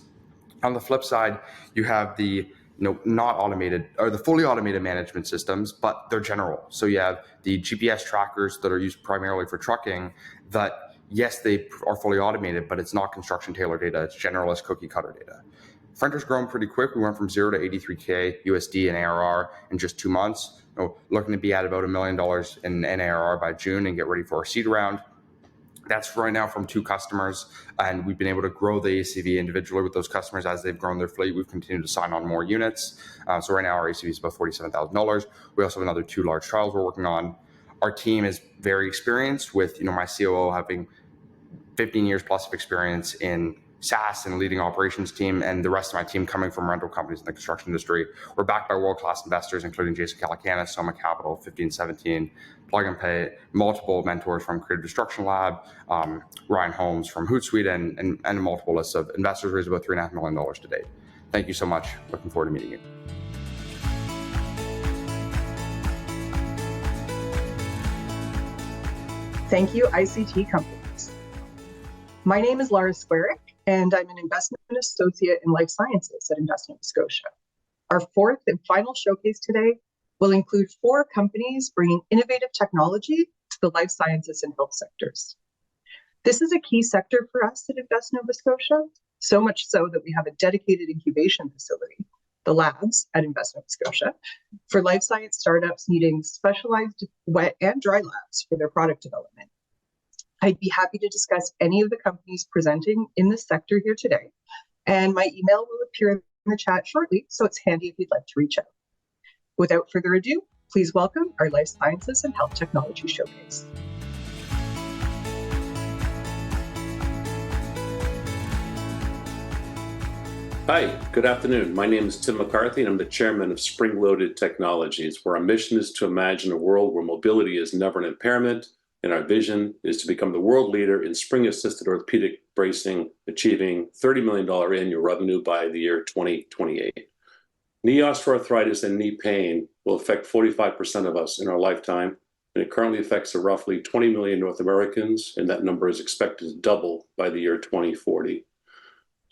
On the flip side, you have the not automated or the fully automated management systems, but they're general. So you have the GPS trackers that are used primarily for trucking that, yes, they are fully automated, but it's not construction tailored data. It's generalist cookie cutter data. Frenter's grown pretty quick. We went from 0 to 83K USD in ARR in just 2 months. Looking to be at about $1 million in ARR by June and get ready for our seed round. That's right now from 2 customers, and we've been able to grow the ACV individually with those customers as they've grown their fleet. We've continued to sign on more units. So right now our ACV is about $47,000. We also have another 2 large trials we're working on. Our team is very experienced with, my COO having 15 years plus of experience in SaaS and leading operations team, and the rest of my team coming from rental companies in the construction industry. We're backed by world-class investors, including Jason Calacanis, Soma Capital, 1517, Plug and Pay, multiple mentors from Creative Destruction Lab, Ryan Holmes from Hootsuite, and a multiple list of investors raised about $3.5 million to date. Thank you so much. Looking forward to meeting you. Thank you, ICT companies. My name is Laura Squarick, and I'm an investment associate in life sciences at Invest Nova Scotia. Our 4th and final showcase today will include 4 companies bringing innovative technology to the life sciences and health sectors. This is a key sector for us at Invest Nova Scotia, so much so that we have a dedicated incubation facility, the labs at Invest Nova Scotia, for life science startups needing specialized wet and dry labs for their product development. I'd be happy to discuss any of the companies presenting in this sector here today, and my email will appear in the chat shortly, so it's handy if you'd like to reach out. Without further ado, please welcome our Life Sciences and Health Technology Showcase. Hi, good afternoon. My name is Tim McCarthy, and I'm the chairman of Spring Loaded Technologies, where our mission is to imagine a world where mobility is never an impairment, and our vision is to become the world leader in spring-assisted orthopedic bracing, achieving $30 million annual revenue by the year 2028. Knee osteoarthritis and knee pain will affect 45% of us in our lifetime, and it currently affects roughly 20 million North Americans, and that number is expected to double by the year 2040.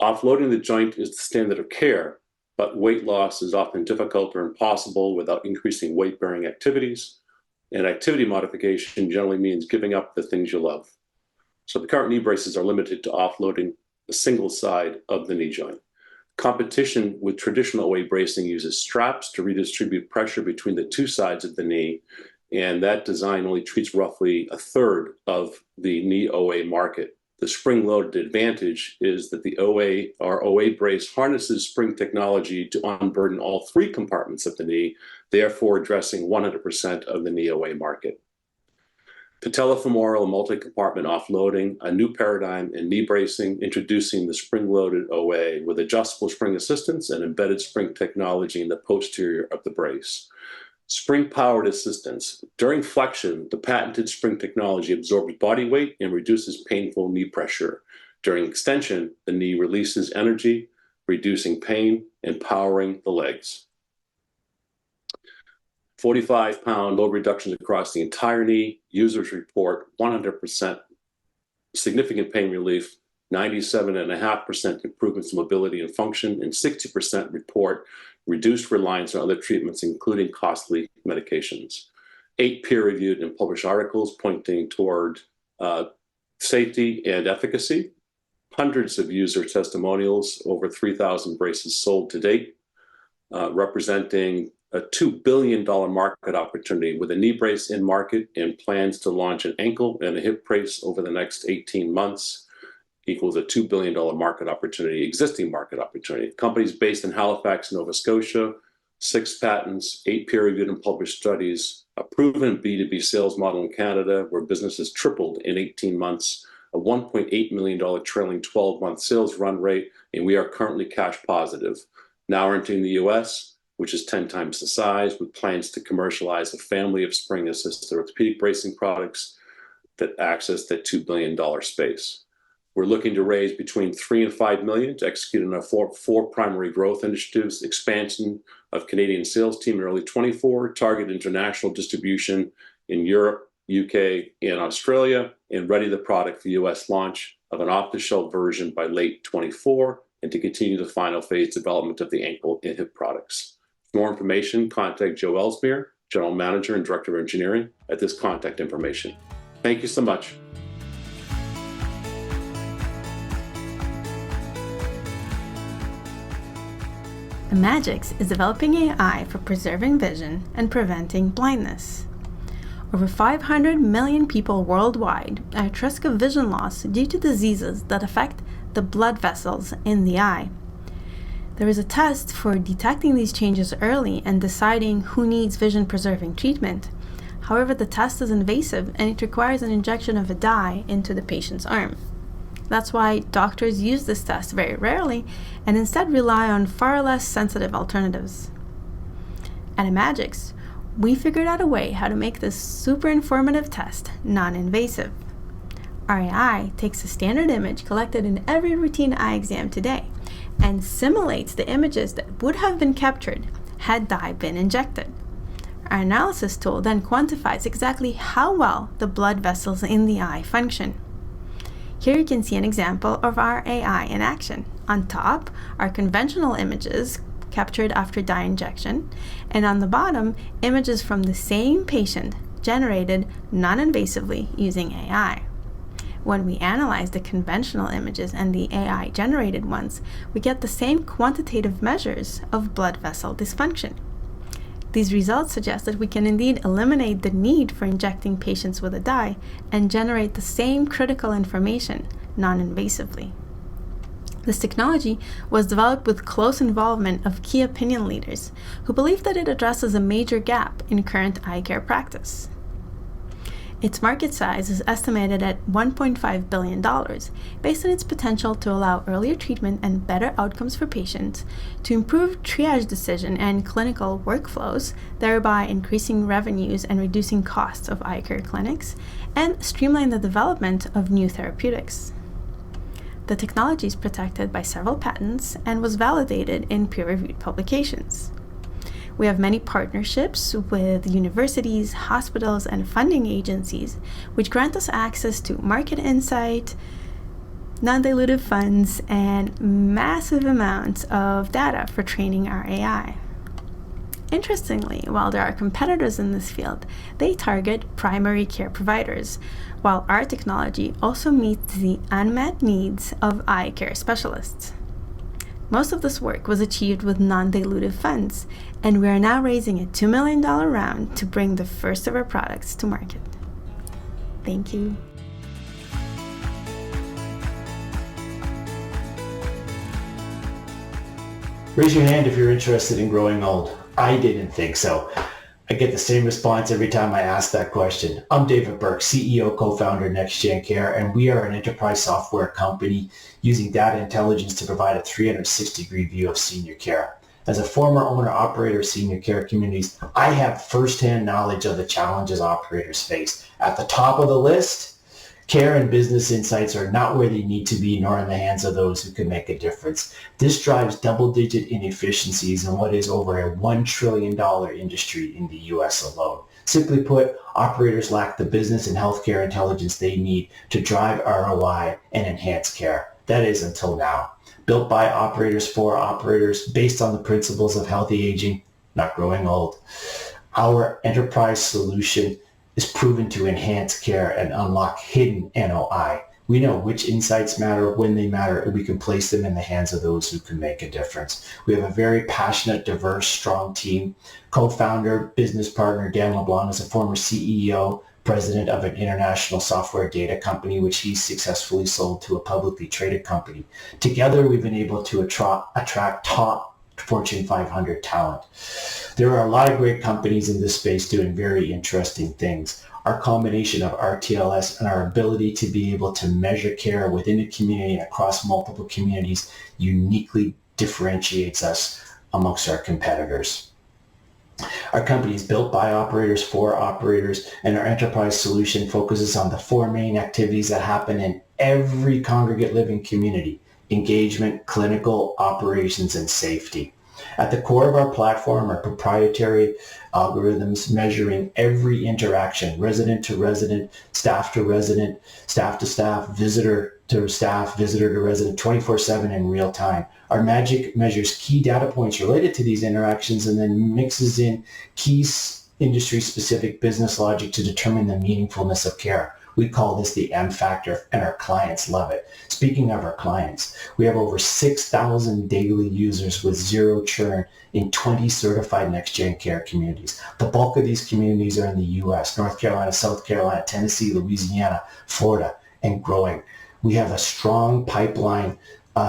Offloading the joint is the standard of care, but weight loss is often difficult or impossible without increasing weight-bearing activities. And activity modification generally means giving up the things you love. So the current knee braces are limited to offloading a single side of the knee joint. Competition with traditional OA bracing uses straps to redistribute pressure between the 2 sides of the knee, and that design only treats roughly a third of the knee OA market. The spring-loaded advantage is that the OA brace harnesses spring technology to unburden all 3 compartments of the knee, therefore addressing 100% of the knee OA market. Patellofemoral and multi-compartment offloading, a new paradigm in knee bracing, introducing the spring-loaded OA with adjustable spring assistance and embedded spring technology in the posterior of the brace. Spring-powered assistance. During flexion, the patented spring technology absorbs body weight and reduces painful knee pressure. During extension, the knee releases energy, reducing pain and powering the legs. 45-pound load reductions across the entire knee. Users report 100% significant pain relief, 97.5% improvements in mobility and function, and 60% report reduced reliance on other treatments, including costly medications. 8 peer-reviewed and published articles pointing toward safety and efficacy. hundreds of user testimonials, over 3,000 braces sold to date, representing a $2 billion market opportunity with a knee brace in market and plans to launch an ankle and a hip brace over the next 18 months, equals a $2 billion market opportunity, existing market opportunity. Companies based in Halifax, Nova Scotia, 6 patents, 8 peer-reviewed and published studies, a proven B2B sales model in Canada where business has tripled in 18 months, a $1.8 million trailing 12-month sales run rate, and we are currently cash positive. Now entering the US, which is 10 times the size, with plans to commercialize a family of spring-assisted orthopedic bracing products that access that $2 billion space. We're looking to raise between $3 and $5 million to execute on our four primary growth initiatives: expansion of Canadian sales team in early 24, target international distribution in Europe, UK, and Australia, and ready the product for US launch of an off-the-shelf version by late 24, and to continue the final phase development of the ankle and hip products. For more information, contact Joe Ellesmere, General Manager and Director of Engineering, at this contact information. Thank you so much. Imagix is developing AI for preserving vision and preventing blindness. Over 500 million people worldwide are at risk of vision loss due to diseases that affect the blood vessels in the eye. There is a test for detecting these changes early and deciding who needs vision-preserving treatment. However, the test is invasive and it requires an injection of a dye into the patient's arm. That's why doctors use this test very rarely and instead rely on far less sensitive alternatives. At Imagix, we figured out a way how to make this super informative test non-invasive. Our AI takes a standard image collected in every routine eye exam today and simulates the images that would have been captured had dye been injected. Our analysis tool then quantifies exactly how well the blood vessels in the eye function. Here you can see an example of our AI in action. On top are conventional images captured after dye injection, and on the bottom, images from the same patient generated non-invasively using AI. When we analyze the conventional images and the AI-generated ones, we get the same quantitative measures of blood vessel dysfunction. These results suggest that we can indeed eliminate the need for injecting patients with a dye and generate the same critical information non-invasively. This technology was developed with close involvement of key opinion leaders who believe that it addresses a major gap in current eye care practice. Its market size is estimated at $1.5 billion, based on its potential to allow earlier treatment and better outcomes for patients, to improve triage decision and clinical workflows, thereby increasing revenues and reducing costs of eye care clinics, and streamline the development of new therapeutics. The technology is protected by several patents and was validated in peer-reviewed publications. We have many partnerships with universities, hospitals, and funding agencies, which grant us access to market insight, non-dilutive funds, and massive amounts of data for training our AI. Interestingly, while there are competitors in this field, they target primary care providers, while our technology also meets the unmet needs of eye care specialists. Most of this work was achieved with non-dilutive funds, and we are now raising a $2 million round to bring the first of our products to market. Thank you. Raise your hand if you're interested in growing old. I didn't think so. I get the same response every time I ask that question. I'm David Burke, CEO, co-founder of NextGen Care, and we are an enterprise software company using data intelligence to provide a 360-degree view of senior care. As a former owner-operator of senior care communities, I have firsthand knowledge of the challenges operators face. At the top of the list, care and business insights are not where they need to be, nor in the hands of those who can make a difference. This drives double-digit inefficiencies in what is over a $1 trillion industry in the US alone. Simply put, operators lack the business and healthcare intelligence they need to drive ROI and enhance care. That is until now. Built by operators for operators, based on the principles of healthy aging, not growing old. Our enterprise solution is proven to enhance care and unlock hidden NOI. We know which insights matter, when they matter, and we can place them in the hands of those who can make a difference. We have a very passionate, diverse, strong team. Co-founder, business partner Dan LeBlanc is a former CEO, president of an international software data company, which he successfully sold to a publicly traded company. Together, we've been able to attract top Fortune 500 talent. There are a lot of great companies in this space doing very interesting things. Our combination of RTLS and our ability to be able to measure care within a community and across multiple communities uniquely differentiates us amongst our competitors. Our company is built by operators for operators, and our enterprise solution focuses on the four main activities that happen in every congregate living community: engagement, clinical, operations, and safety. At the core of our platform are proprietary algorithms measuring every interaction, resident to resident, staff to resident, staff to staff, visitor to staff, visitor to resident, 24/7 in real time. Our magic measures key data points related to these interactions and then mixes in key industry-specific business logic to determine the meaningfulness of care. We call this the M factor, and our clients love it. Speaking of our clients, we have over 6,000 daily users with zero churn in 20 certified next-gen care communities. The bulk of these communities are in the U.S., North Carolina, South Carolina, Tennessee, Louisiana, Florida, and growing. We have a strong pipeline,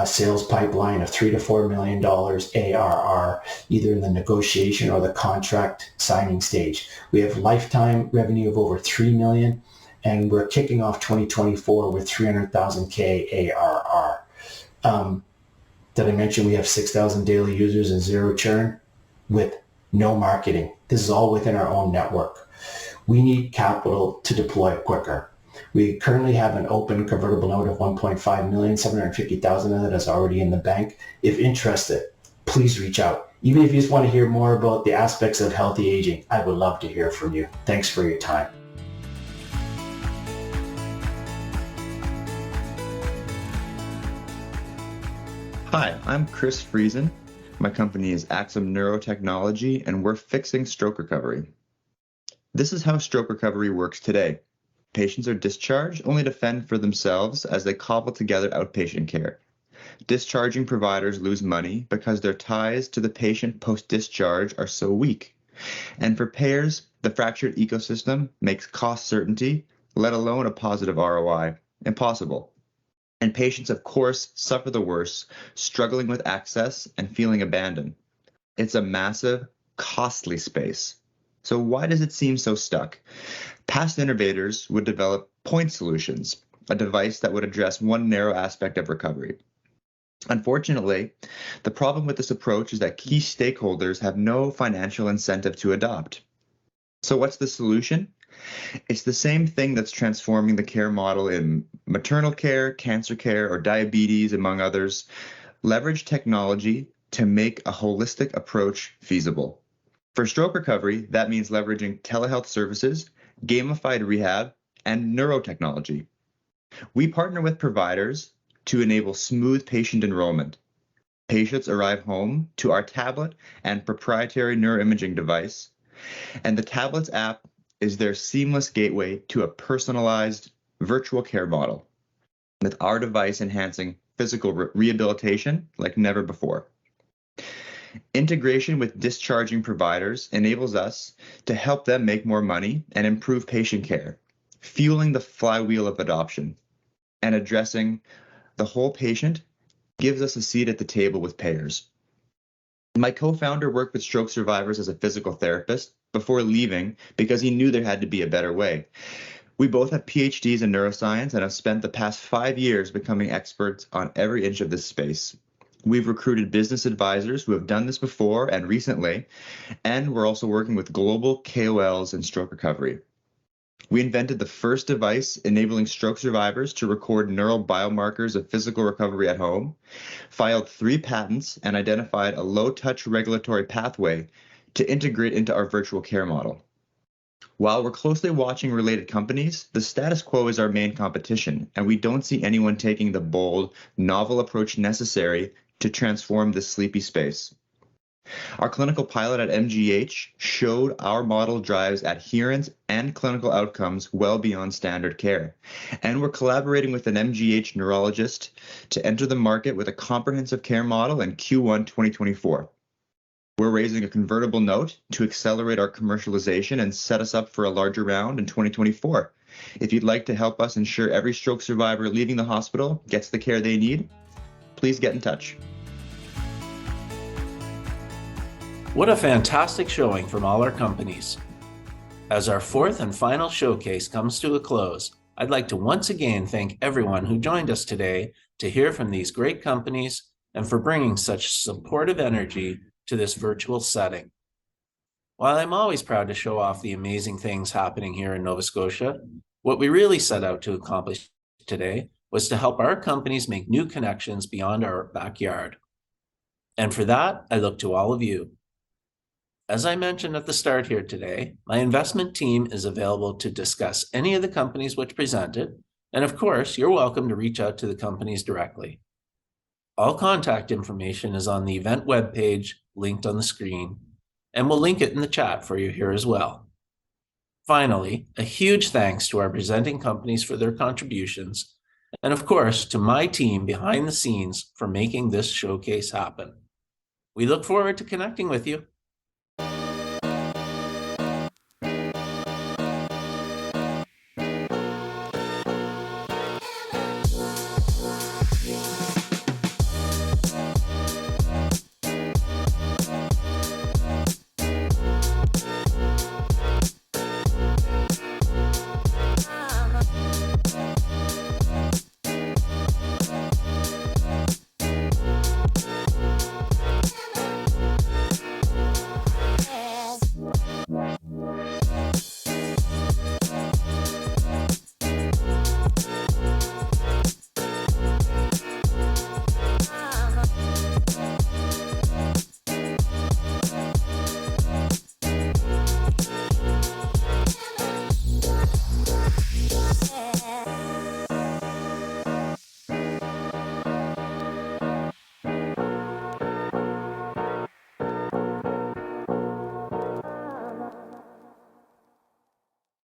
sales pipeline of $3 to $4 million ARR, either in the negotiation or the contract signing stage. We have lifetime revenue of over $3 million. And we're kicking off 2024 with 300,000 K ARR. Did I mention we have 6,000 daily users and zero churn with no marketing? This is all within our own network. We need capital to deploy quicker. We currently have an open convertible note of 1.5 million, 750,000 of that is already in the bank. If interested, please reach out. Even if you just want to hear more about the aspects of healthy aging, I would love to hear from you. Thanks for your time. Hi, I'm Chris Friesen. My company is Axum Neurotechnology, and we're fixing stroke recovery. This is how stroke recovery works today. Patients are discharged only to fend for themselves as they cobble together outpatient care. Discharging providers lose money because their ties to the patient post-discharge are so weak. And for payers, the fractured ecosystem makes cost certainty, let alone a positive ROI, impossible. And patients, of course, suffer the worst, struggling with access and feeling abandoned. It's a massive, costly space. So why does it seem so stuck? Past innovators would develop point solutions, a device that would address one narrow aspect of recovery. Unfortunately, the problem with this approach is that key stakeholders have no financial incentive to adopt. So what's the solution? It's the same thing that's transforming the care model in maternal care, cancer care, or diabetes, among others. Leverage technology to make a holistic approach feasible. For stroke recovery, that means leveraging telehealth services, gamified rehab, and neurotechnology. We partner with providers to enable smooth patient enrollment. Patients arrive home to our tablet and proprietary neuroimaging device, and the tablet's app is their seamless gateway to a personalized virtual care model, with our device enhancing physical rehabilitation like never before. Integration with discharging providers enables us to help them make more money and improve patient care, fueling the flywheel of adoption. And addressing the whole patient gives us a seat at the table with payers. My co-founder worked with stroke survivors as a physical therapist before leaving because he knew there had to be a better way. We both have PhDs in neuroscience and have spent the past 5 years becoming experts on every inch of this space. We've recruited business advisors who have done this before and recently, and we're also working with global KOLs in stroke recovery. We invented the first device enabling stroke survivors to record neural biomarkers of physical recovery at home, filed 3 patents, and identified a low-touch regulatory pathway to integrate into our virtual care model. While we're closely watching related companies, the status quo is our main competition, and we don't see anyone taking the bold, novel approach necessary to transform this sleepy space. Our clinical pilot at MGH showed our model drives adherence and clinical outcomes well beyond standard care. And we're collaborating with an MGH neurologist to enter the market with a comprehensive care model in Q1 2024. We're raising a convertible note to accelerate our commercialization and set us up for a larger round in 2024. If you'd like to help us ensure every stroke survivor leaving the hospital gets the care they need, please get in touch. What a fantastic showing from all our companies. As our fourth and final showcase comes to a close, I'd like to once again thank everyone who joined us today to hear from these great companies and for bringing such supportive energy to this virtual setting. While I'm always proud to show off the amazing things happening here in Nova Scotia, what we really set out to accomplish today was to help our companies make new connections beyond our backyard. And for that, I look to all of you. As I mentioned at the start here today, my investment team is available to discuss any of the companies which presented, and of course, you're welcome to reach out to the companies directly. All contact information is on the event webpage linked on the screen, and we'll link it in the chat for you here as well. Finally, a huge thanks to our presenting companies for their contributions, and of course, to my team behind the scenes for making this showcase happen. We look forward to connecting with you.